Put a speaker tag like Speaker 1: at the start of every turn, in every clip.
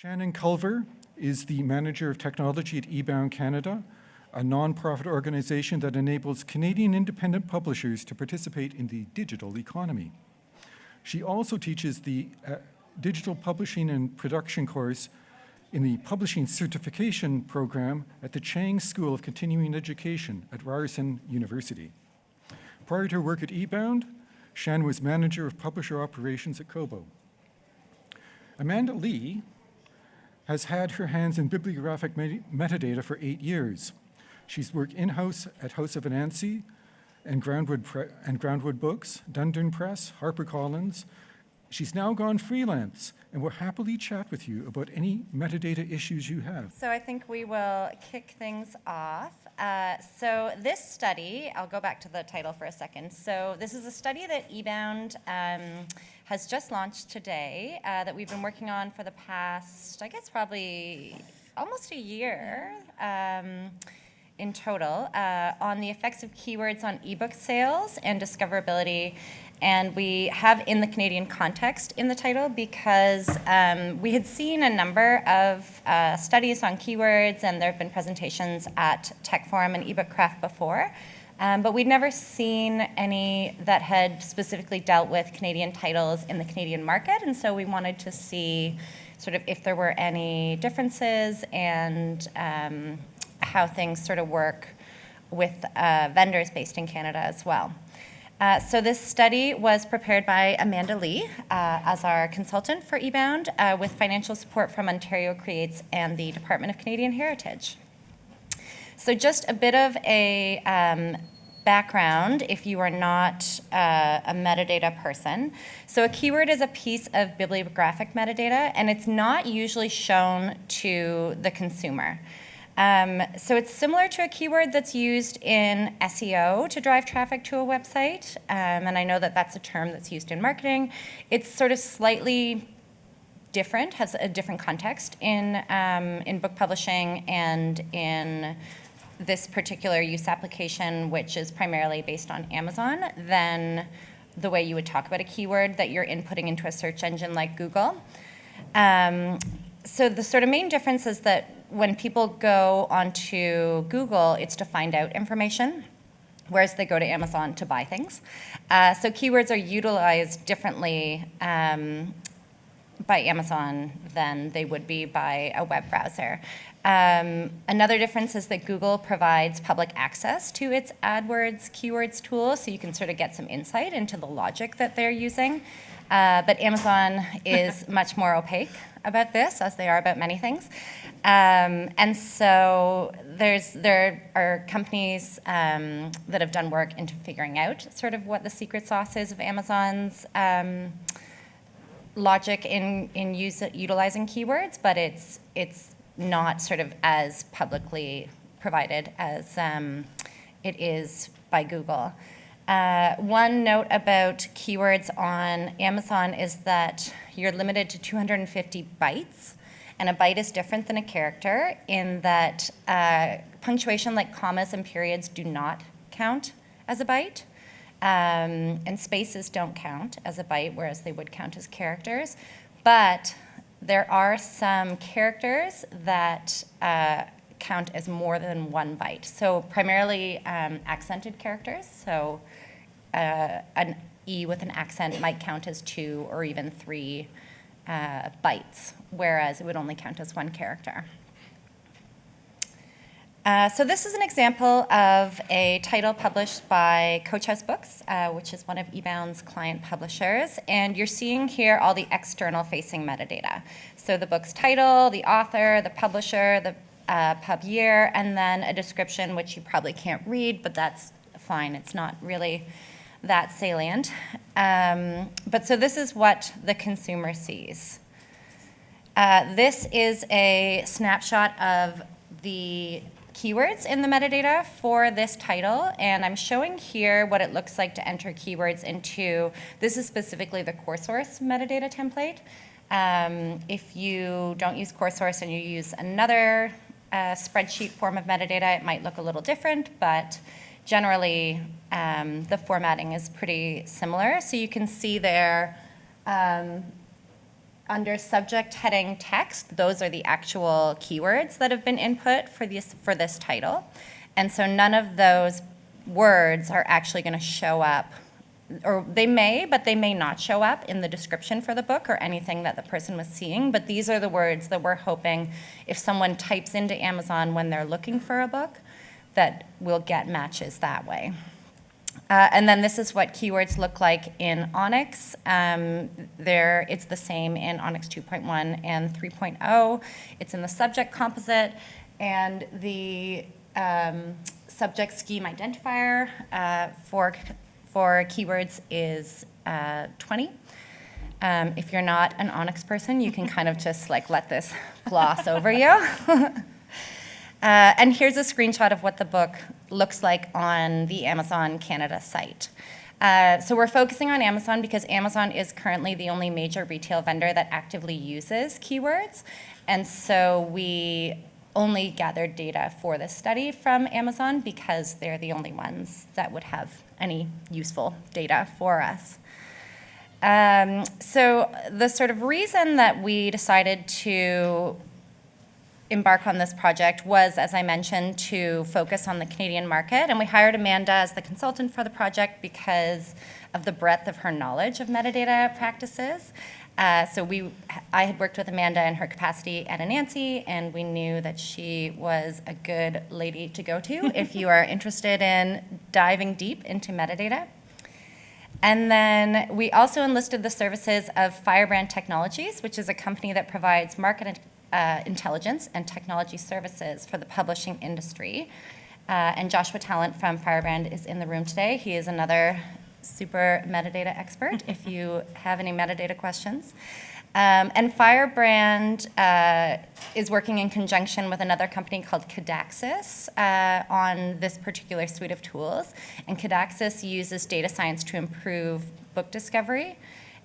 Speaker 1: Shannon Culver is the Manager of Technology at eBOUND Canada, a non-profit organization that enables Canadian independent publishers to participate in the digital economy. She also teaches the Digital Publishing and Production course in the Publishing Certification program at the Chang School of Continuing Education at Ryerson University. Prior to her work at eBOUND, Shannon was Manager of Publisher Operations at Kobo. Amanda Lee has had her hands in bibliographic metadata for 8 years. She's worked in-house at House of Anansi and Groundwood Books, Dundurn Press, HarperCollins. She's now gone freelance and will happily chat with you about any metadata issues you have.
Speaker 2: So I think we will kick things off. So this study, I'll go back to the title for a second. So this is a study that eBOUND has just launched today that we've been working on for the past, I guess probably almost a year in total on the effects of keywords on ebook sales and discoverability. And we have in the Canadian context in the title because we had seen a number of studies on keywords, and there have been presentations at TechForum and eBookCraft before, but we'd never seen any that had specifically dealt with Canadian titles in the Canadian market, and so we wanted to see sort of if there were any differences and how things sort of work with vendors based in Canada as well. So this study was prepared by Amanda Lee as our consultant for eBOUND with financial support from Ontario Creates and the Department of Canadian Heritage. So just a bit of a background if you are not a metadata person. So a keyword is a piece of bibliographic metadata, and it's not usually shown to the consumer. So it's similar to a keyword that's used in SEO to drive traffic to a website, and I know that that's a term that's used in marketing. It's sort of slightly different, has a different context in book publishing and in this particular use application, which is primarily based on Amazon, than the way you would talk about a keyword that you're inputting into a search engine like Google. So the sort of main difference is that when people go onto Google, it's to find out information, whereas they go to Amazon to buy things. So keywords are utilized differently by Amazon than they would be by a web browser. Another difference is that Google provides public access to its AdWords keywords tool, so you can sort of get some insight into the logic that they're using. But Amazon is much more opaque about this, as they are about many things. And so there are companies that have done work into figuring out sort of what the secret sauce is of Amazon's logic in utilizing keywords, but it's not sort of as publicly provided as it is by Google. One note about keywords on Amazon is that you're limited to 250 bytes, and a byte is different than a character in that punctuation like commas and periods do not count as a byte, and spaces don't count as a byte, whereas they would count as characters. But there are some characters that count as more than 1 byte. So primarily accented characters. So an E with an accent might count as 2 or even 3 bytes, whereas it would only count as 1 character. So this is an example of a title published by Coach House Books, which is one of eBOUND's client publishers. And you're seeing here all the external facing metadata. So the book's title, the author, the publisher, the pub year, and then a description, which you probably can't read, but that's fine. It's not really that salient. But so this is what the consumer sees. This is a snapshot of the keywords in the metadata for this title, and I'm showing here what it looks like to enter keywords into, this is specifically the CoreSource metadata template. If you don't use CoreSource and you use another spreadsheet form of metadata, it might look a little different, but generally the formatting is pretty similar. So you can see there under subject heading text, those are the actual keywords that have been input for this title. And so none of those words are actually going to show up, or they may, but they may not show up in the description for the book or anything that the person was seeing. But these are the words that we're hoping if someone types into Amazon when they're looking for a book, that we'll get matches that way. And then this is what keywords look like in Onyx. It's the same in Onyx 2.1 and 3.0. It's in the subject composite, and the subject scheme identifier for keywords is 20. If you're not an Onyx person, you can kind of just like let this gloss over you. And here's a screenshot of what the book looks like on the Amazon Canada site. So we're focusing on Amazon because Amazon is currently the only major retail vendor that actively uses keywords. And so we only gathered data for this study from Amazon because they're the only ones that would have any useful data for us. So the sort of reason that we decided to embark on this project was, as I mentioned, to focus on the Canadian market. And we hired Amanda as the consultant for the project because of the breadth of her knowledge of metadata practices. I had worked with Amanda in her capacity at Anansi, and we knew that she was a good lady to go to if you are interested in diving deep into metadata. And then we also enlisted the services of Firebrand Technologies, which is a company that provides market intelligence and technology services for the publishing industry. And Joshua Talent from Firebrand is in the room today. He is another super metadata expert if you have any metadata questions. And Firebrand is working in conjunction with another company called Cadaxis on this particular suite of tools. And Cadaxis uses data science to improve book discovery.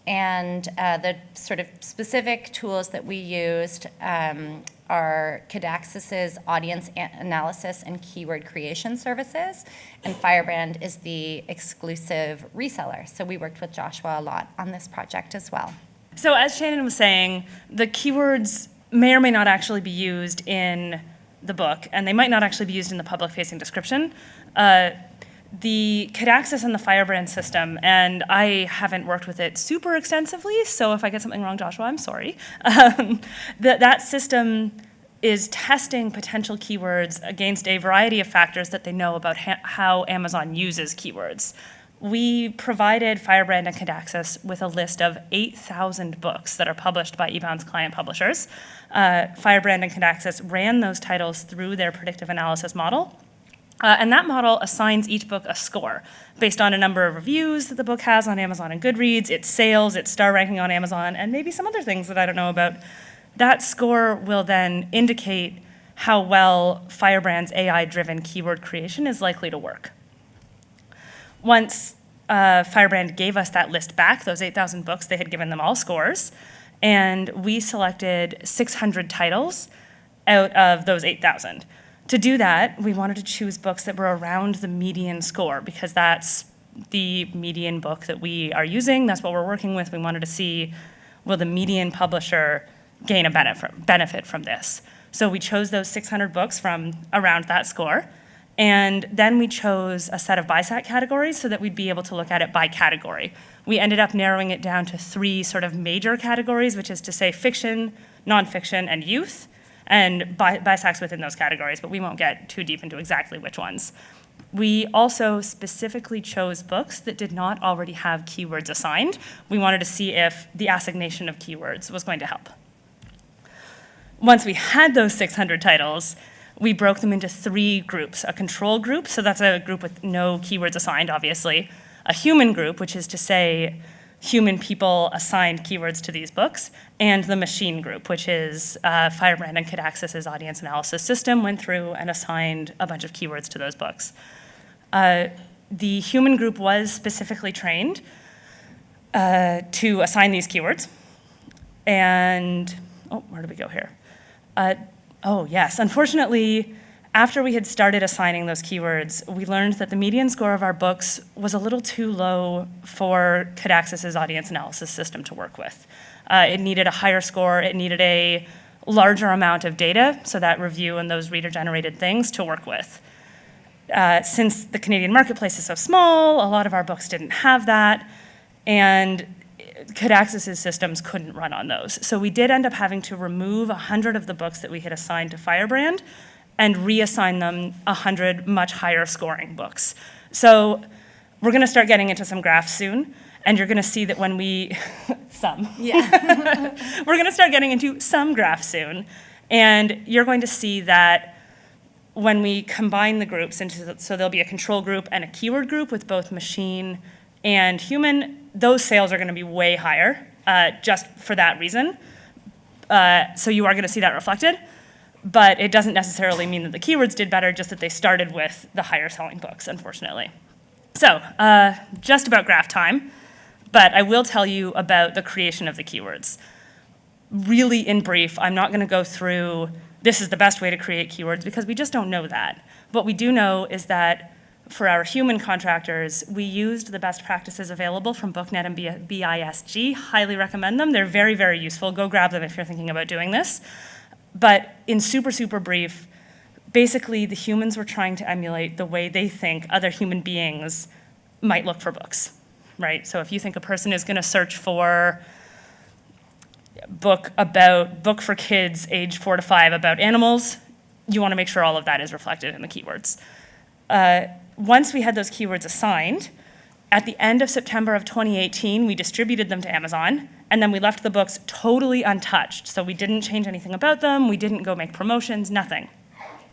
Speaker 2: And the sort of specific tools that we used are Cadaxis's audience analysis and keyword creation services, and Firebrand is the exclusive reseller. So we worked with Joshua a lot on this project as well.
Speaker 3: So as Shannon was saying, the keywords may or may not actually be used in the book, and they might not actually be used in the public-facing description. The Cadaxis and the Firebrand system, and I haven't worked with it super extensively, so if I get something wrong, Joshua, I'm sorry. That system is testing potential keywords against a variety of factors that they know about how Amazon uses keywords. We provided Firebrand and Cadaxis with a list of 8,000 books that are published by eBOUND's client publishers. Firebrand and Cadaxis ran those titles through their predictive analysis model. And that model assigns each book a score based on a number of reviews that the book has on Amazon and Goodreads, its sales, its star ranking on Amazon, and maybe some other things that I don't know about. That score will then indicate how well Firebrand's AI-driven keyword creation is likely to work. Once Firebrand gave us that list back, those 8,000 books, they had given them all scores, and we selected 600 titles out of those 8,000. To do that, we wanted to choose books that were around the median score because that's the median book that we are using. That's what we're working with. We wanted to see, will the median publisher gain a benefit from this? So we chose those 600 books from around that score. And then we chose a set of BISAC categories so that we'd be able to look at it by category. We ended up narrowing it down to 3 sort of major categories, which is to say fiction, nonfiction, and youth, and BISACs within those categories, but we won't get too deep into exactly which ones. We also specifically chose books that did not already have keywords assigned. We wanted to see if the assignation of keywords was going to help. Once we had those 600 titles, we broke them into 3 groups. A control group, so that's a group with no keywords assigned, obviously. A human group, which is to say human people assigned keywords to these books, and the machine group, which is Firebrand and Cadaxis's audience analysis system went through and assigned a bunch of keywords to those books. The human group was specifically trained to assign these keywords. And, where do we go here? Oh, yes, unfortunately, after we had started assigning those keywords, we learned that the median score of our books was a little too low for Kadaxis's audience analysis system to work with. It needed a higher score, it needed a larger amount of data, so that review and those reader-generated things to work with. Since the Canadian marketplace is so small, a lot of our books didn't have that, and Kadaxis's systems couldn't run on those. So we did end up having to remove 100 of the books that we had assigned to Firebrand and reassign them 100 much higher scoring books. So we're gonna start getting into some graphs soon, and you're gonna see that when we, we're gonna start getting into some graphs soon, and you're going to see that when we combine the groups into, so there'll be a control group and a keyword group with both machine and human, those sales are gonna be way higher, just for that reason. So you are gonna see that reflected, but it doesn't necessarily mean that the keywords did better, just that they started with the higher selling books, unfortunately. So, just about graph time, but I will tell you about the creation of the keywords. Really in brief, I'm not gonna go through, this is the best way to create keywords, because we just don't know that. What we do know is that for our human contractors, we used the best practices available from BookNet and BISG. Highly recommend them. They're very, very useful. Go grab them if you're thinking about doing this. But in super, super brief, basically the humans were trying to emulate the way they think other human beings might look for books, right? So if you think a person is gonna search for book for kids age 4 to 5 about animals, you wanna make sure all of that is reflected in the keywords. Once we had those keywords assigned, at the end of September of 2018, we distributed them to Amazon, and then we left the books totally untouched. So we didn't change anything about them, we didn't go make promotions, nothing.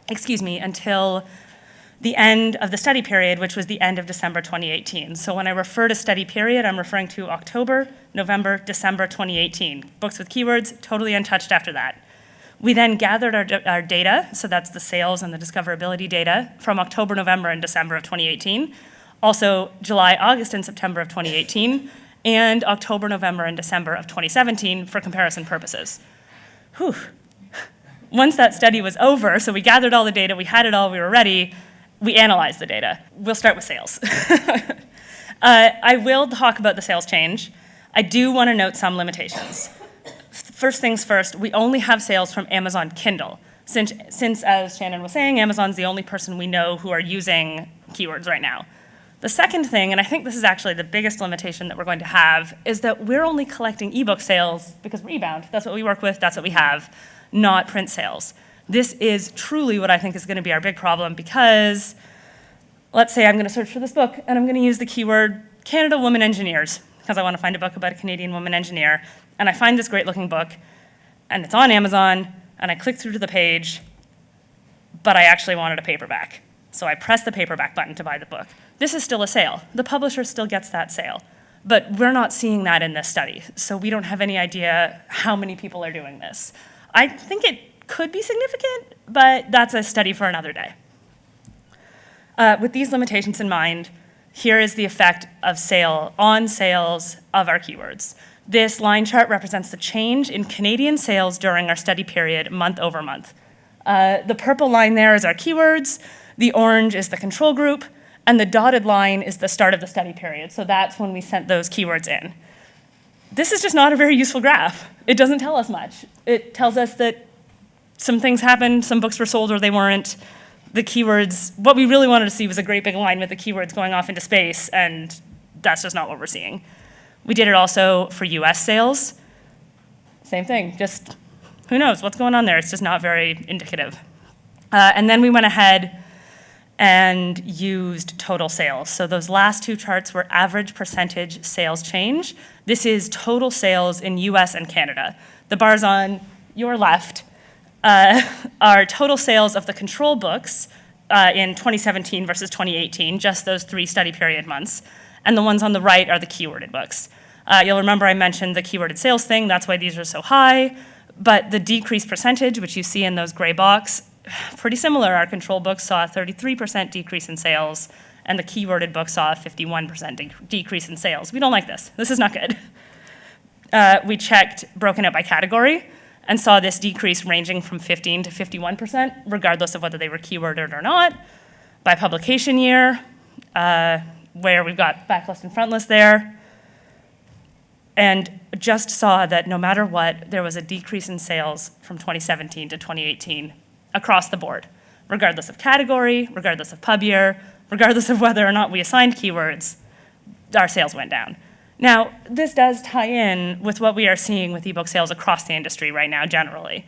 Speaker 3: Until the end of the study period, which was the end of December 2018. So when I refer to study period, I'm referring to October, November, December 2018. Books with keywords, totally untouched after that. We then gathered our data, so that's the sales and the discoverability data, from October, November, and December of 2018. Also July, August, and September of 2018, and October, November, and December of 2017 for comparison purposes. Whew. Once that study was over, so we gathered all the data, we had it all, we were ready, we analyzed the data. We'll start with sales. I will talk about the sales change. I do want to note some limitations. First things first, we only have sales from Amazon Kindle. Since, as Shannon was saying, Amazon's the only person we know who are using keywords right now. The second thing, and I think this is actually the biggest limitation that we're going to have, is that we're only collecting ebook sales because we're eBOUND. That's what we work with, that's what we have, not print sales. This is truly what I think is going to be our big problem, because let's say I'm going to search for this book and I'm going to use the keyword Canada Women Engineers because I want to find a book about a Canadian woman engineer, and I find this great looking book and it's on Amazon and I click through to the page, but I actually wanted a paperback. So I press the paperback button to buy the book. This is still a sale. The publisher still gets that sale, but we're not seeing that in this study, so we don't have any idea how many people are doing this. I think it could be significant, but that's a study for another day. With these limitations in mind, here is the effect of sales of our keywords. This line chart represents the change in Canadian sales during our study period, month over month. The purple line there is our keywords, the orange is the control group, and the dotted line is the start of the study period. So that's when we sent those keywords in. This is just not a very useful graph. It doesn't tell us much. It tells us that some things happened, some books were sold or they weren't. The keywords, what we really wanted to see was a great big line with the keywords going off into space, and that's just not what we're seeing. We did it also for US sales. Same thing, just who knows what's going on there. It's just not very indicative. And then we went ahead and used total sales. So those last two charts were average percentage sales change. This is total sales in US and Canada. The bars on your left are total sales of the control books in 2017 versus 2018, just those 3 study period months. And the ones on the right are the keyworded books. You'll remember I mentioned the keyworded sales thing, that's why these are so high. But the decreased percentage, which you see in those gray box, pretty similar. Our control books saw a 33% decrease in sales, and the keyworded books saw a 51% decrease in sales. We don't like this. This is not good. We checked broken out by category, and saw this decrease ranging from 15 to 51%, regardless of whether they were keyworded or not. By publication year, where we've got backlist and frontlist there, and just saw that no matter what, there was a decrease in sales from 2017 to 2018 across the board, regardless of category, regardless of pub year, regardless of whether or not we assigned keywords, our sales went down. Now, this does tie in with what we are seeing with ebook sales across the industry right now generally.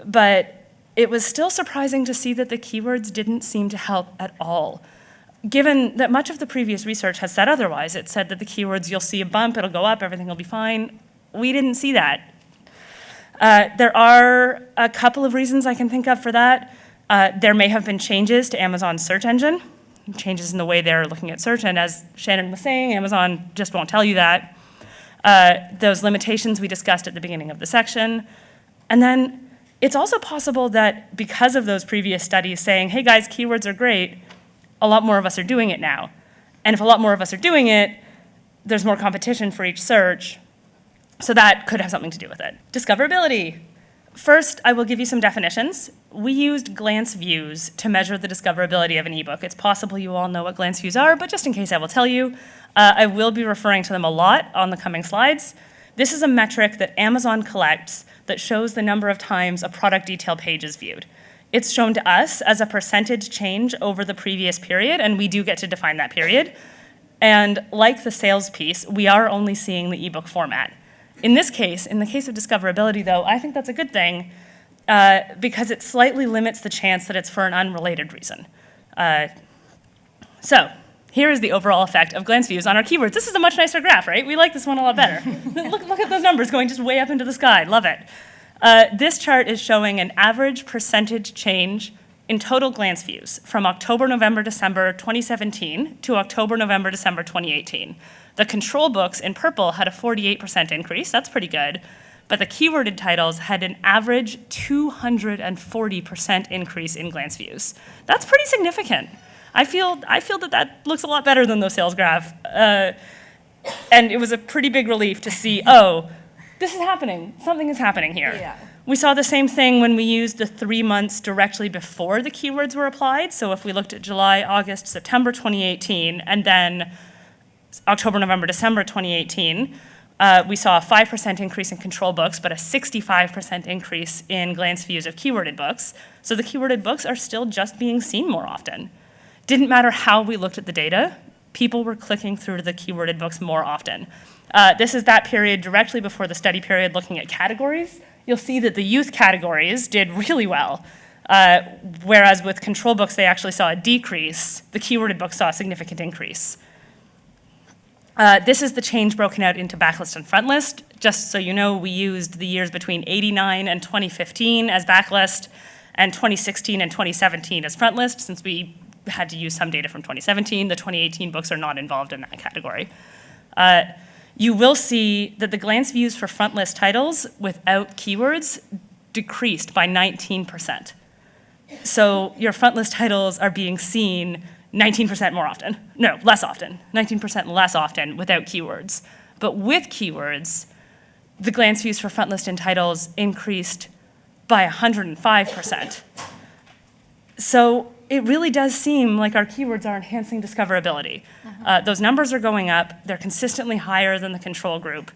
Speaker 3: But it was still surprising to see that the keywords didn't seem to help at all. Given that much of the previous research has said otherwise, it said that the keywords, you'll see a bump, it'll go up, everything will be fine. We didn't see that. There are a couple of reasons I can think of for that. There may have been changes to Amazon's search engine, changes in the way they're looking at search, and as Shannon was saying, Amazon just won't tell you that. Those limitations we discussed at the beginning of the section. And then it's also possible that because of those previous studies saying, hey guys, keywords are great, a lot more of us are doing it now. And if a lot more of us are doing it, there's more competition for each search, so that could have something to do with it. Discoverability. First, I will give you some definitions. We used glance views to measure the discoverability of an ebook. It's possible you all know what glance views are, but just in case I will tell you. I will be referring to them a lot on the coming slides. This is a metric that Amazon collects that shows the number of times a product detail page is viewed. It's shown to us as a percentage change over the previous period, and we do get to define that period. And like the sales piece, we are only seeing the ebook format. In this case, in the case of discoverability, though, I think that's a good thing because it slightly limits the chance that it's for an unrelated reason. So here is the overall effect of glance views on our keywords. This is a much nicer graph, right? We like this one a lot better. look at those numbers going just way up into the sky. Love it. This chart is showing an average percentage change in total glance views from October, November, December 2017 to October, November, December 2018. The control books in purple had a 48% increase. That's pretty good. But the keyworded titles had an average 240% increase in glance views. That's pretty significant. I feel that looks a lot better than those sales graph. And it was a pretty big relief to see, oh, this is happening. Something is happening here.
Speaker 2: Yeah.
Speaker 3: We saw the same thing when we used the 3 months directly before the keywords were applied. So if we looked at July, August, September 2018, and then October, November, December 2018, we saw a 5% increase in control books, but a 65% increase in glance views of keyworded books. So the keyworded books are still just being seen more often. Didn't matter how we looked at the data, people were clicking through to the keyworded books more often. This is that period directly before the study period looking at categories. You'll see that the youth categories did really well, whereas with control books, they actually saw a decrease. The keyworded books saw a significant increase. This is the change broken out into backlist and frontlist. Just so you know, we used the years between '89 and 2015 as backlist, and 2016 and 2017 as frontlist, since we had to use some data from 2017. The 2018 books are not involved in that category. You will see that the glance views for frontlist titles without keywords decreased by 19%. So your frontlist titles are being seen 19% more often. No, less often. 19% less often without keywords. But with keywords, the glance views for frontlist in titles increased by 105%. So it really does seem like our keywords are enhancing discoverability. Those numbers are going up. They're consistently higher than the control group.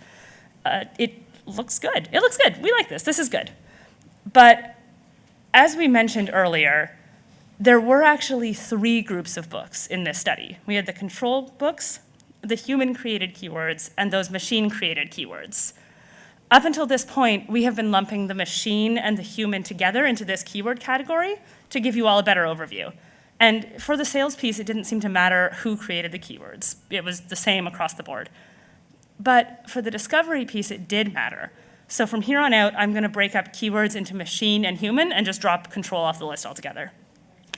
Speaker 3: It looks good. It looks good. We like this. This is good. But as we mentioned earlier, there were actually 3 groups of books in this study. We had the control books, the human-created keywords, and those machine-created keywords. Up until this point, we have been lumping the machine and the human together into this keyword category to give you all a better overview. And for the sales piece, it didn't seem to matter who created the keywords. It was the same across the board. But for the discovery piece, it did matter. So from here on out, I'm going to break up keywords into machine and human and just drop control off the list altogether.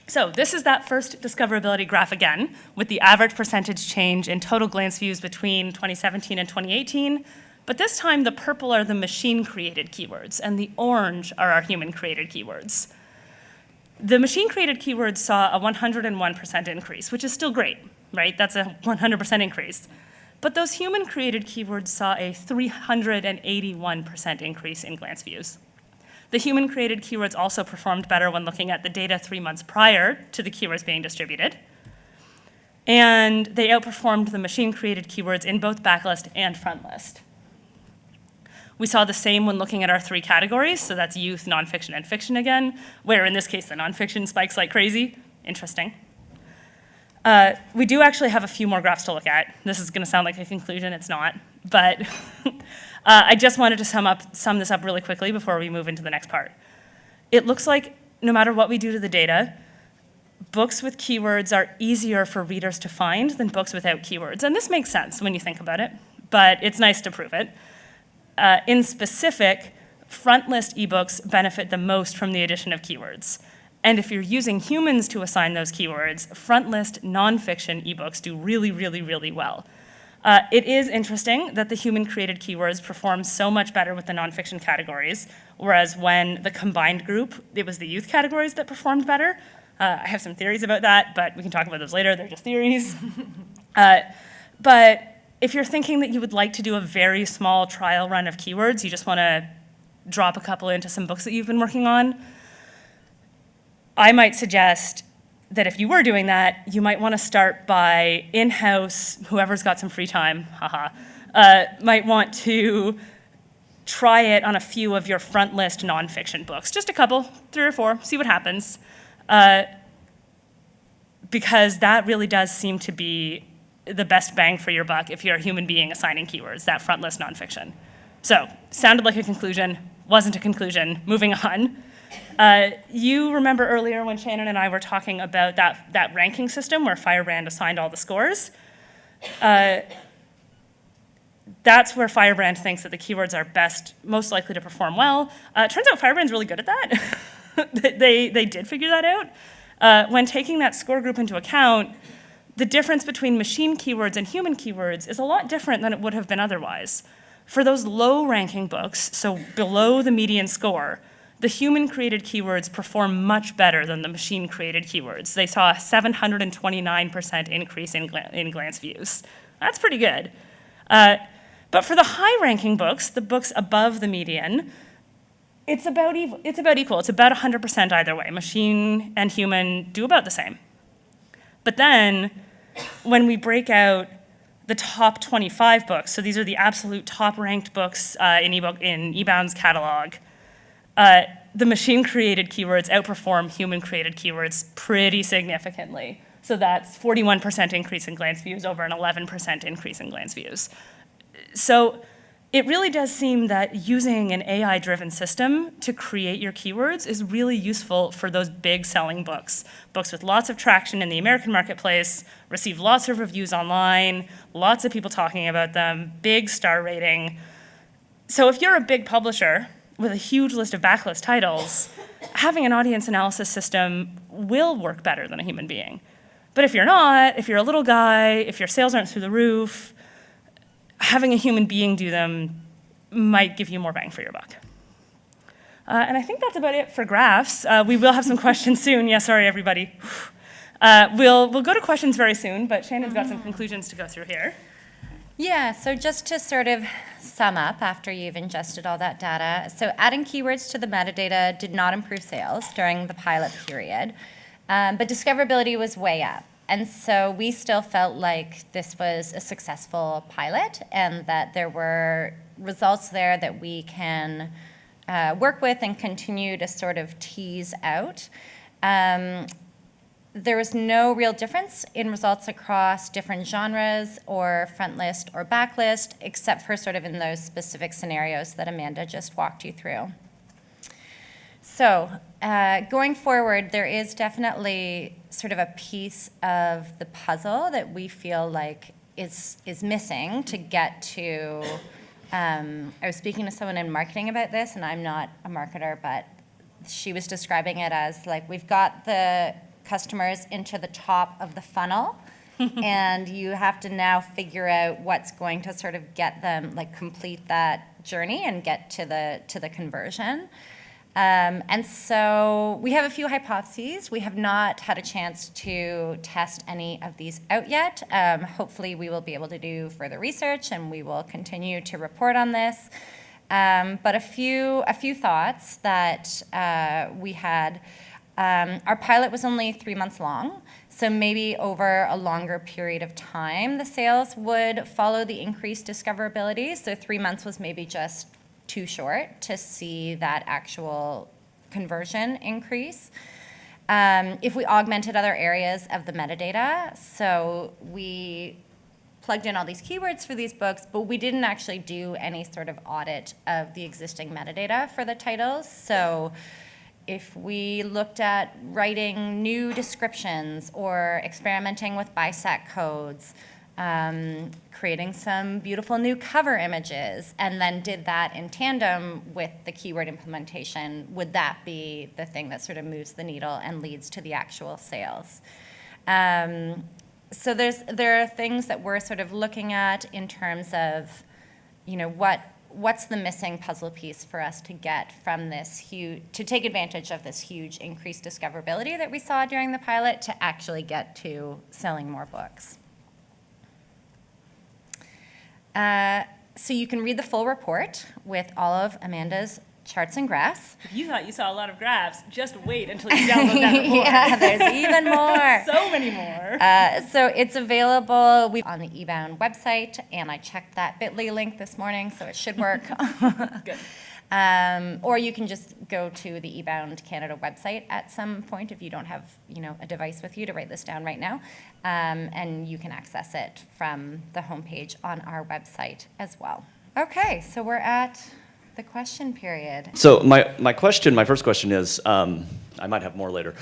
Speaker 3: So this is that first discoverability graph again, with the average percentage change in total glance views between 2017 and 2018. But this time, the purple are the machine-created keywords, and the orange are our human-created keywords. The machine-created keywords saw a 101% increase, which is still great, right? That's a 100% increase. But those human-created keywords saw a 381% increase in glance views. The human-created keywords also performed better when looking at the data 3 months prior to the keywords being distributed. And they outperformed the machine-created keywords in both backlist and frontlist. We saw the same when looking at our 3 categories, so that's youth, nonfiction, and fiction again, where in this case the nonfiction spikes like crazy. Interesting. We do actually have a few more graphs to look at. This is going to sound like a conclusion, it's not. But I just wanted to sum this up really quickly before we move into the next part. It looks like no matter what we do to the data, books with keywords are easier for readers to find than books without keywords. And this makes sense when you think about it, but it's nice to prove it. In specific, frontlist ebooks benefit the most from the addition of keywords. And if you're using humans to assign those keywords, frontlist nonfiction ebooks do really, really, really well. It is interesting that the human-created keywords perform so much better with the nonfiction categories, whereas when the combined group, it was the youth categories that performed better. I have some theories about that, but we can talk about those later. They're just theories. But if you're thinking that you would like to do a very small trial run of keywords, you just want to drop a couple into some books that you've been working on, I might suggest that if you were doing that, you might want to start by in-house, whoever's got some free time, might want to try it on a few of your front list nonfiction books. Just a couple, 3 or 4, see what happens. Because that really does seem to be the best bang for your buck if you're a human being assigning keywords, that front list nonfiction. So, sounded like a conclusion, wasn't a conclusion, moving on. You remember earlier when Shannon and I were talking about that ranking system where Firebrand assigned all the scores? That's where Firebrand thinks that the keywords are most likely to perform well. Turns out Firebrand's really good at that. They did figure that out. When taking that score group into account, the difference between machine keywords and human keywords is a lot different than it would have been otherwise. For those low-ranking books, so below the median score, the human-created keywords perform much better than the machine-created keywords. They saw a 729% increase in glance views. That's pretty good. But for the high-ranking books, the books above the median, it's about equal. It's about 100% either way. Machine and human do about the same. But then, when we break out the top 25 books, so these are the absolute top-ranked books in eBOUND's catalog, the machine-created keywords outperform human-created keywords pretty significantly. So that's 41% increase in glance views over an 11% increase in glance views. So it really does seem that using an AI-driven system to create your keywords is really useful for those big selling books. Books with lots of traction in the American marketplace, receive lots of reviews online, lots of people talking about them, big star rating. So if you're a big publisher with a huge list of backlist titles, having an audience analysis system will work better than a human being. But if you're not, if you're a little guy, if your sales aren't through the roof, having a human being do them might give you more bang for your buck. And I think that's about it for graphs. We will have some questions soon. Yeah, sorry, everybody. We'll go to questions very soon, but Shannon's got some conclusions to go through here.
Speaker 2: Yeah, so just to sort of sum up after you've ingested all that data, so adding keywords to the metadata did not improve sales during the pilot period, but discoverability was way up. And so we still felt like this was a successful pilot and that there were results there that we can work with and continue to sort of tease out. There was no real difference in results across different genres or front list or backlist, except for sort of in those specific scenarios that Amanda just walked you through. So going forward, there is definitely sort of a piece of the puzzle that we feel like is missing to get to, I was speaking to someone in marketing about this, and I'm not a marketer, but she was describing it as like we've got the customers into the top of the funnel, and you have to now figure out what's going to sort of get them, like complete that journey and get to the conversion. And so we have a few hypotheses. We have not had a chance to test any of these out yet. Hopefully we will be able to do further research and we will continue to report on this. But a few thoughts that we had. Our pilot was only 3 months long, so maybe over a longer period of time, the sales would follow the increased discoverability. So 3 months was maybe just too short to see that actual conversion increase. If we augmented other areas of the metadata, so we plugged in all these keywords for these books, but we didn't actually do any sort of audit of the existing metadata for the titles. So if we looked at writing new descriptions or experimenting with BISAC codes, creating some beautiful new cover images, and then did that in tandem with the keyword implementation, would that be the thing that sort of moves the needle and leads to the actual sales? So there are things that we're sort of looking at in terms of, what's the missing puzzle piece for us to get from this to take advantage of this huge increased discoverability that we saw during the pilot to actually get to selling more books. So you can read the full report with all of Amanda's charts and graphs.
Speaker 3: If you thought you saw a lot of graphs, just wait until you download that report.
Speaker 2: Yeah, there's even more.
Speaker 3: So many more.
Speaker 2: So it's available on the eBOUND website, and I checked that bit.ly link this morning, so it should work.
Speaker 3: Good.
Speaker 2: Or you can just go to the eBOUND Canada website at some point if you don't have, a device with you to write this down right now, and you can access it from the homepage on our website as well. Okay, so we're at the question period.
Speaker 4: So my first question is, I might have more later.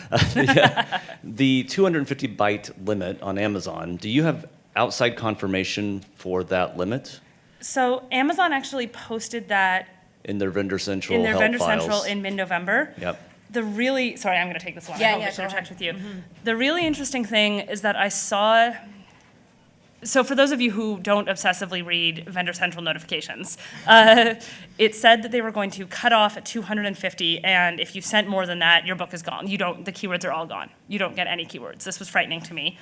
Speaker 4: The 250 byte limit on Amazon, do you have outside confirmation for that limit?
Speaker 3: So Amazon actually posted that
Speaker 4: In their Vendor Central help files.
Speaker 3: in mid-November.
Speaker 4: Yep.
Speaker 3: Sorry, I'm going to take this one.
Speaker 2: Yeah,
Speaker 3: I should have
Speaker 2: go
Speaker 3: checked with you. The really interesting thing is that I saw. So for those of you who don't obsessively read Vendor Central notifications, it said that they were going to cut off at 250, and if you sent more than that, your book is gone. The keywords are all gone. You don't get any keywords. This was frightening to me.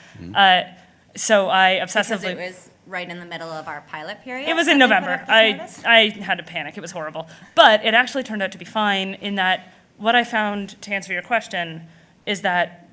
Speaker 3: So I obsessively.
Speaker 2: Because it was right in the middle of our pilot period.
Speaker 3: It was in November. I had to panic. It was horrible. But it actually turned out to be fine in that what I found, to answer your question, is that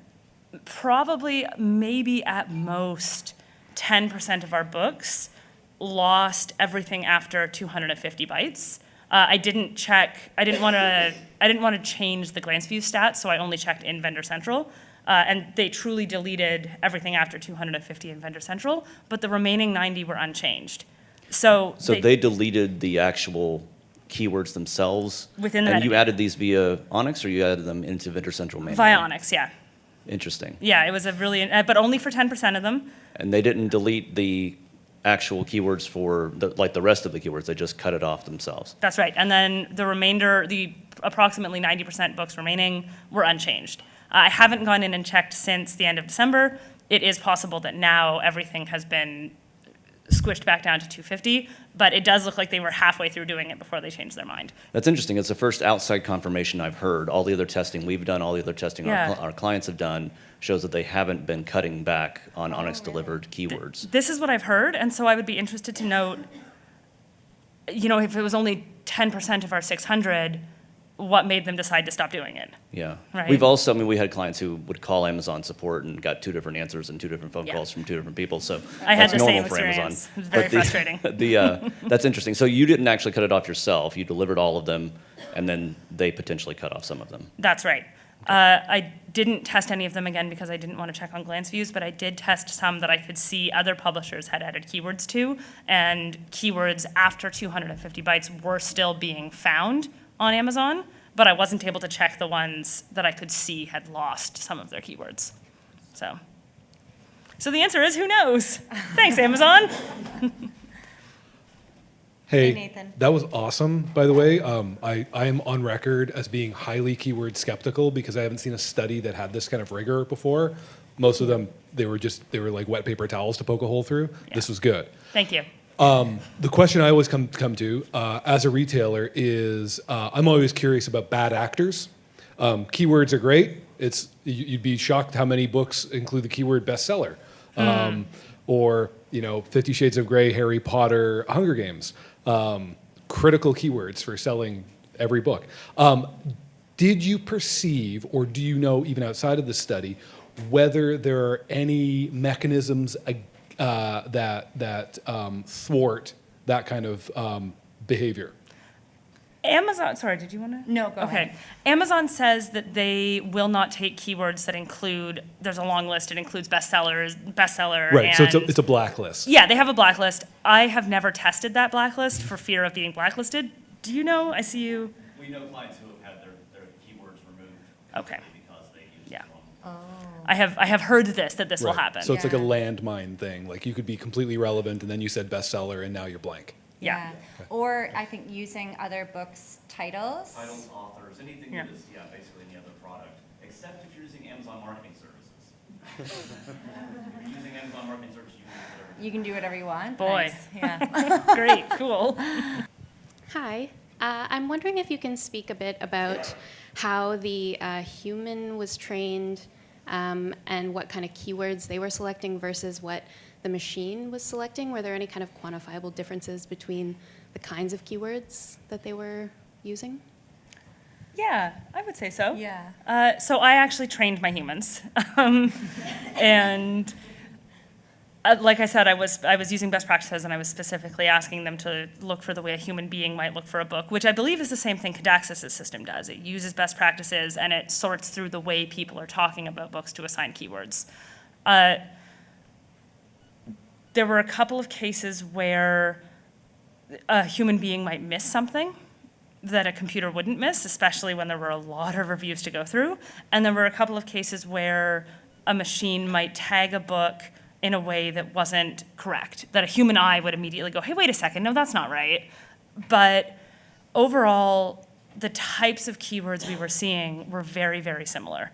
Speaker 3: probably, maybe at most, 10% of our books lost everything after 250 bytes. I didn't check. I didn't want to change the glance view stats, so I only checked in Vendor Central. And they truly deleted everything after 250 in Vendor Central, but the remaining 90 were unchanged. So
Speaker 4: they deleted the actual keywords themselves?
Speaker 3: Within the
Speaker 4: And you
Speaker 3: metadata.
Speaker 4: added these via Onyx, or you added them into Vendor Central manually?
Speaker 3: Via Onyx, yeah.
Speaker 4: Interesting.
Speaker 3: Yeah, it was a really, but only for 10% of them.
Speaker 4: And they didn't delete the actual keywords for, the rest of the keywords, they just cut it off themselves?
Speaker 3: That's right. And then the remainder, the approximately 90% books remaining, were unchanged. I haven't gone in and checked since the end of December. It is possible that now everything has been squished back down to 250, but it does look like they were halfway through doing it before they changed their mind.
Speaker 4: That's interesting. It's the first outside confirmation I've heard. All the other testing we've done, all the other testing
Speaker 3: Yeah.
Speaker 4: our clients have done, shows that they haven't been cutting back on Onyx-delivered keywords.
Speaker 3: This is what I've heard, and so I would be interested to note, if it was only 10% of our 600, what made them decide to stop doing it?
Speaker 4: Yeah.
Speaker 3: Right.
Speaker 4: We've also, we had clients who would call Amazon support and got 2 different answers and 2 different phone
Speaker 3: Yeah.
Speaker 4: calls from 2 different people, so
Speaker 3: I had
Speaker 4: that's
Speaker 3: the
Speaker 4: normal
Speaker 3: same
Speaker 4: for Amazon.
Speaker 3: experience. It was very frustrating.
Speaker 4: That's interesting. So you didn't actually cut it off yourself. You delivered all of them, and then they potentially cut off some of them.
Speaker 3: That's right. I didn't test any of them again because I didn't want to check on glance views, but I did test some that I could see other publishers had added keywords to, and keywords after 250 bytes were still being found on Amazon, but I wasn't able to check the ones that I could see had lost some of their keywords. So the answer is, who knows? Thanks, Amazon.
Speaker 2: Hey,
Speaker 5: Hey,
Speaker 2: Nathan.
Speaker 5: that was awesome, by the way. I am on record as being highly keyword skeptical because I haven't seen a study that had this kind of rigor before. Most of them, they were like wet paper towels to poke a hole through. This was good.
Speaker 3: Thank you.
Speaker 5: The question I always come to as a retailer is I'm always curious about bad actors. Keywords are great. You'd be shocked how many books include the keyword bestseller, or 50 Shades of Grey, Harry Potter, Hunger Games. critical keywords for selling every book. Did you perceive, or do you know, even outside of the study, whether there are any mechanisms that thwart that kind of behavior?
Speaker 3: Amazon, sorry, did you want to?
Speaker 2: No, go ahead.
Speaker 3: Okay. Amazon says that they will not take keywords that include, there's a long list, it includes bestseller.
Speaker 5: Right, so
Speaker 3: and
Speaker 5: it's a blacklist.
Speaker 3: yeah, they have a blacklist. I have never tested that blacklist for fear of being blacklisted. Do you know? I see you.
Speaker 4: We know clients who have had their keywords removed
Speaker 3: Okay.
Speaker 4: because they use
Speaker 3: Yeah.
Speaker 4: the wrong.
Speaker 3: I have heard that this will
Speaker 5: Right.
Speaker 3: happen.
Speaker 5: So it's like a
Speaker 2: Yeah.
Speaker 5: landmine thing. Like you could be completely relevant, and then you said bestseller, and now you're blank.
Speaker 3: Yeah.
Speaker 2: Or I think using other books' titles.
Speaker 4: Titles, authors, anything
Speaker 3: Yeah.
Speaker 4: that is, basically any other product, except if you're using Amazon Marketing Services. If you're using Amazon Marketing Services, you can do whatever
Speaker 2: You can do whatever you want.
Speaker 3: Boy.
Speaker 2: Nice. Yeah.
Speaker 3: Great, cool.
Speaker 6: Hi. I'm wondering if you can speak a bit about how the human was trained and what kind of keywords they were selecting versus what the machine was selecting. Were there any kind of quantifiable differences between the kinds of keywords that they were using?
Speaker 3: Yeah, I would say so.
Speaker 2: Yeah.
Speaker 3: So I actually trained my humans, and like I said, I was using best practices, and I was specifically asking them to look for the way a human being might look for a book, which I believe is the same thing Cadaxis's system does. It uses best practices, and it sorts through the way people are talking about books to assign keywords. There were a couple of cases where a human being might miss something that a computer wouldn't miss, especially when there were a lot of reviews to go through. And there were a couple of cases where a machine might tag a book in a way that wasn't correct, that a human eye would immediately go, hey, wait a second, no, that's not right. But overall, the types of keywords we were seeing were very, very similar.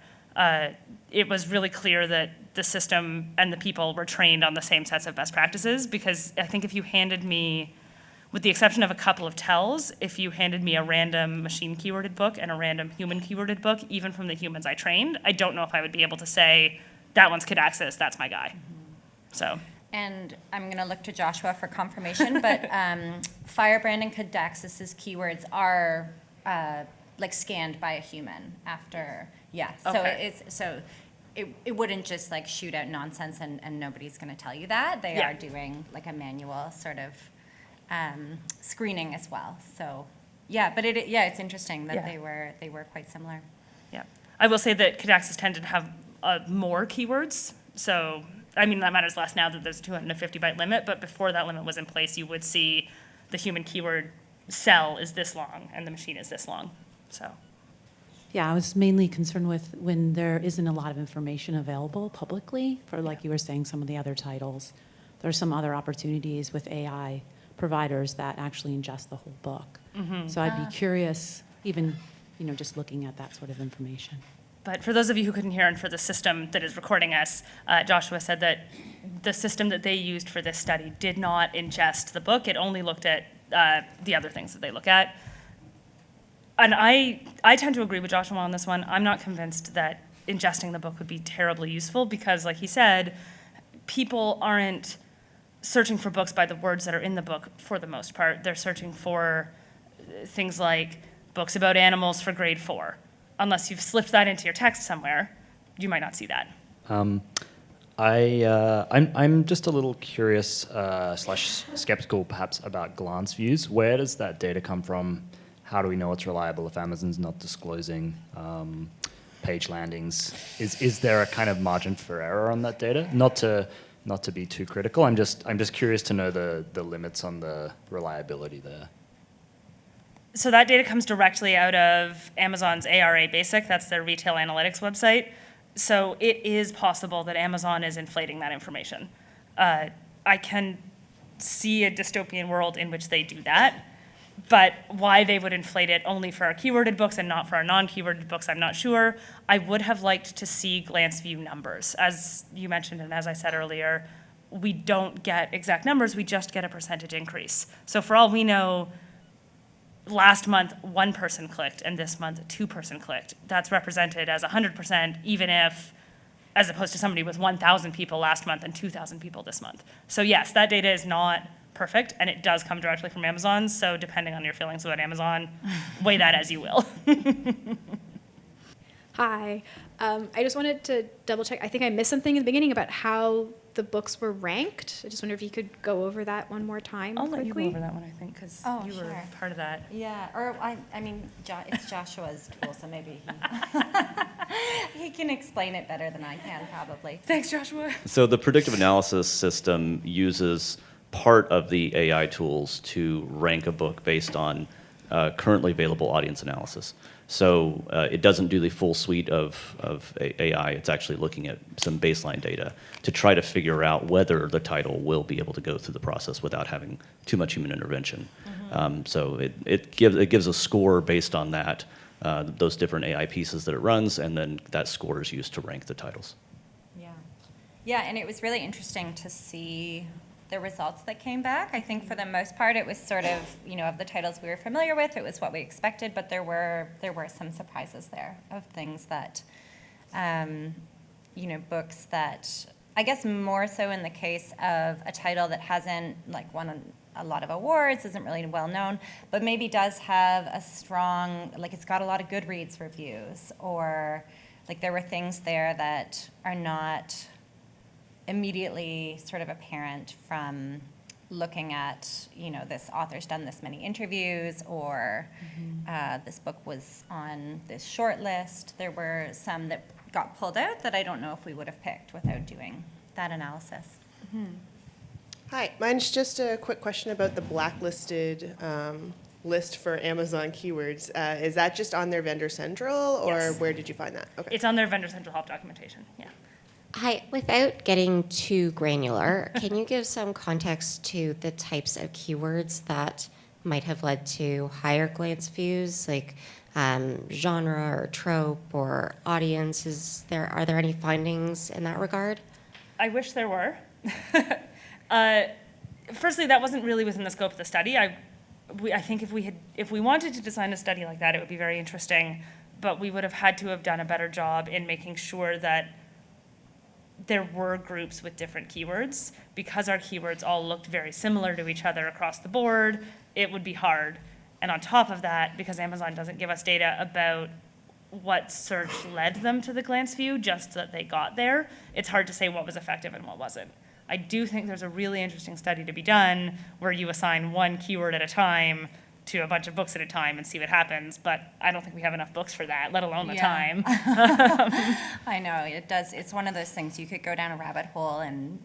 Speaker 3: It was really clear that the system and the people were trained on the same sets of best practices, because I think if you handed me, with the exception of a couple of tells, if you handed me a random machine keyworded book and a random human keyworded book, even from the humans I trained, I don't know if I would be able to say, that one's Cadaxis, that's my guy. So.
Speaker 2: And I'm going to look to Joshua for confirmation, but Firebrand and Cadaxis's keywords are like scanned by a human after, yeah. So
Speaker 3: Okay.
Speaker 2: it wouldn't just like shoot out nonsense and nobody's going to tell you that. They
Speaker 3: Yeah.
Speaker 2: are doing like a manual sort of screening as well. So yeah, but it's interesting that
Speaker 3: Yeah.
Speaker 2: they were quite similar.
Speaker 3: Yeah, I will say that Cadaxis tended to have more keywords. So, I mean, that matters less now that there's a 250 byte limit, but before that limit was in place, you would see the human keyword cell is this long and the machine is this long, so.
Speaker 7: Yeah, I was mainly concerned with when there isn't a lot of information available publicly for, like you were saying, some of the other titles. There's some other opportunities with AI providers that actually ingest the whole book. So I'd be curious, even, just looking at that sort of information.
Speaker 3: But for those of you who couldn't hear, and for the system that is recording us, Joshua said that the system that they used for this study did not ingest the book. It only looked at the other things that they look at. And I tend to agree with Joshua on this one. I'm not convinced that ingesting the book would be terribly useful because, like he said, people aren't searching for books by the words that are in the book for the most part. They're searching for things like books about animals for grade 4. Unless you've slipped that into your text somewhere, you might not see that.
Speaker 8: I'm just a little curious / skeptical perhaps about glance views. Where does that data come from? How do we know it's reliable if Amazon's not disclosing page landings? Is there a kind of margin for error on that data? Not to be too critical. I'm just curious to know the limits on the reliability there.
Speaker 3: So that data comes directly out of Amazon's ARA Basic. That's their retail analytics website. So it is possible that Amazon is inflating that information. I can see a dystopian world in which they do that, but why they would inflate it only for our keyworded books and not for our non-keyworded books, I'm not sure. I would have liked to see glance view numbers. As you mentioned, and as I said earlier, we don't get exact numbers, we just get a percentage increase. So for all we know, last month, 1 person clicked, and this month, 2 person clicked. That's represented as 100%, even if, as opposed to somebody with 1,000 people last month and 2,000 people this month. So yes, that data is not perfect, and it does come directly from Amazon, so depending on your feelings about Amazon, weigh that as you will.
Speaker 9: Hi. I just wanted to double check. I think I missed something in the beginning about how the books were ranked. I just wonder if you could go over that one more time
Speaker 3: I'll let
Speaker 9: quickly.
Speaker 3: you go over that one, I think, because
Speaker 2: Oh,
Speaker 3: you were
Speaker 2: sure.
Speaker 3: part of that.
Speaker 2: Yeah, or I mean, it's Joshua's tool, so maybe he can explain it better than I can, probably.
Speaker 3: Thanks, Joshua.
Speaker 4: So the predictive analysis system uses part of the AI tools to rank a book based on currently available audience analysis. So it doesn't do the full suite of AI. It's actually looking at some baseline data to try to figure out whether the title will be able to go through the process without having too much human intervention. So it gives a score based on that, those different AI pieces that it runs, and then that score is used to rank the titles.
Speaker 2: Yeah, and it was really interesting to see the results that came back. I think for the most part, it was sort of, of the titles we were familiar with, it was what we expected, but there were some surprises there of things that, books that, I guess more so in the case of a title that hasn't won a lot of awards, isn't really well known, but maybe does have a strong, it's got a lot of Goodreads reviews, or there were things there that are not immediately sort of apparent from looking at, this author's done this many interviews, or this book was on this short list. There were some that got pulled out that I don't know if we would have picked without doing that analysis.
Speaker 10: Hi, mine's just a quick question about the blacklisted list for Amazon keywords. Is that just on their Vendor Central, or
Speaker 3: Yes.
Speaker 10: where did you find that? Okay.
Speaker 3: It's on their Vendor Central Help documentation, yeah.
Speaker 11: Hi, without getting too granular, can you give some context to the types of keywords that might have led to higher glance views, like genre or trope or audience? Are there any findings in that regard?
Speaker 3: I wish there were. Firstly, that wasn't really within the scope of the study. I think if we wanted to design a study like that, it would be very interesting, but we would have had to have done a better job in making sure that there were groups with different keywords. Because our keywords all looked very similar to each other across the board, it would be hard. And on top of that, because Amazon doesn't give us data about what search led them to the glance view, just that they got there, it's hard to say what was effective and what wasn't. I do think there's a really interesting study to be done where you assign one keyword at a time to a bunch of books at a time and see what happens, but I don't think we have enough books for that, let alone the time.
Speaker 2: I know, it does. It's one of those things, you could go down a rabbit hole and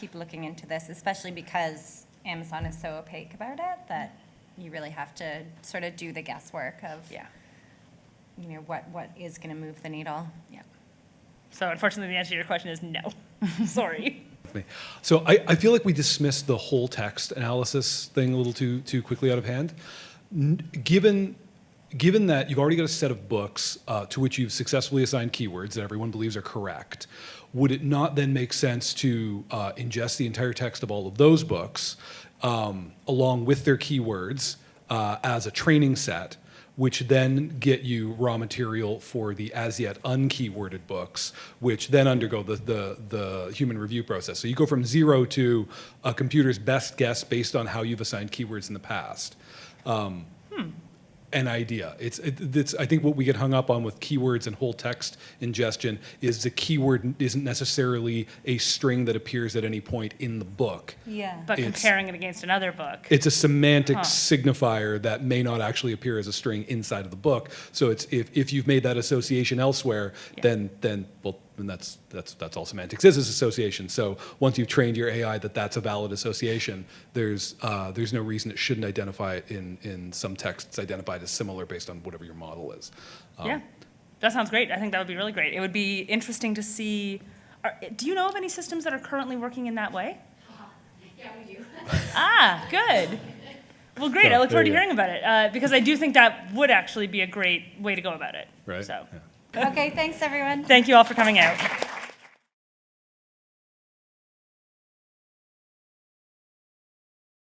Speaker 2: keep looking into this, especially because Amazon is so opaque about it that you really have to sort of do the guesswork of what is going to move the needle.
Speaker 3: Yeah. So unfortunately, the answer to your question is no. Sorry.
Speaker 5: So I feel like we dismissed the whole text analysis thing a little too quickly out of hand. Given that you've already got a set of books to which you've successfully assigned keywords that everyone believes are correct, would it not then make sense to ingest the entire text of all of those books along with their keywords as a training set, which then get you raw material for the as yet unkeyworded books, which then undergo the human review process. So you go from 0 to a computer's best guess based on how you've assigned keywords in the past. An idea. It's I think what we get hung up on with keywords and whole text ingestion is the keyword isn't necessarily a string that appears at any point in the book.
Speaker 2: Yeah.
Speaker 3: But comparing it against another book.
Speaker 5: It's a semantic signifier that may not actually appear as a string inside of the book. So it's if you've made that association elsewhere, then that's all semantics is association. So once you've trained your AI that's a valid association, there's no reason it shouldn't identify it in some texts identified as similar based on whatever your model is.
Speaker 3: Yeah, that sounds great. I think that would be really great. It would be interesting to see. Do you know of any systems that are currently working in that way?
Speaker 6: Yeah, we do.
Speaker 3: Good. Well, great. I look forward to hearing about it because I do think that would actually be a great way to go about it.
Speaker 5: Right.
Speaker 3: So.
Speaker 5: Yeah.
Speaker 2: Okay, thanks everyone.
Speaker 3: Thank you all for coming out.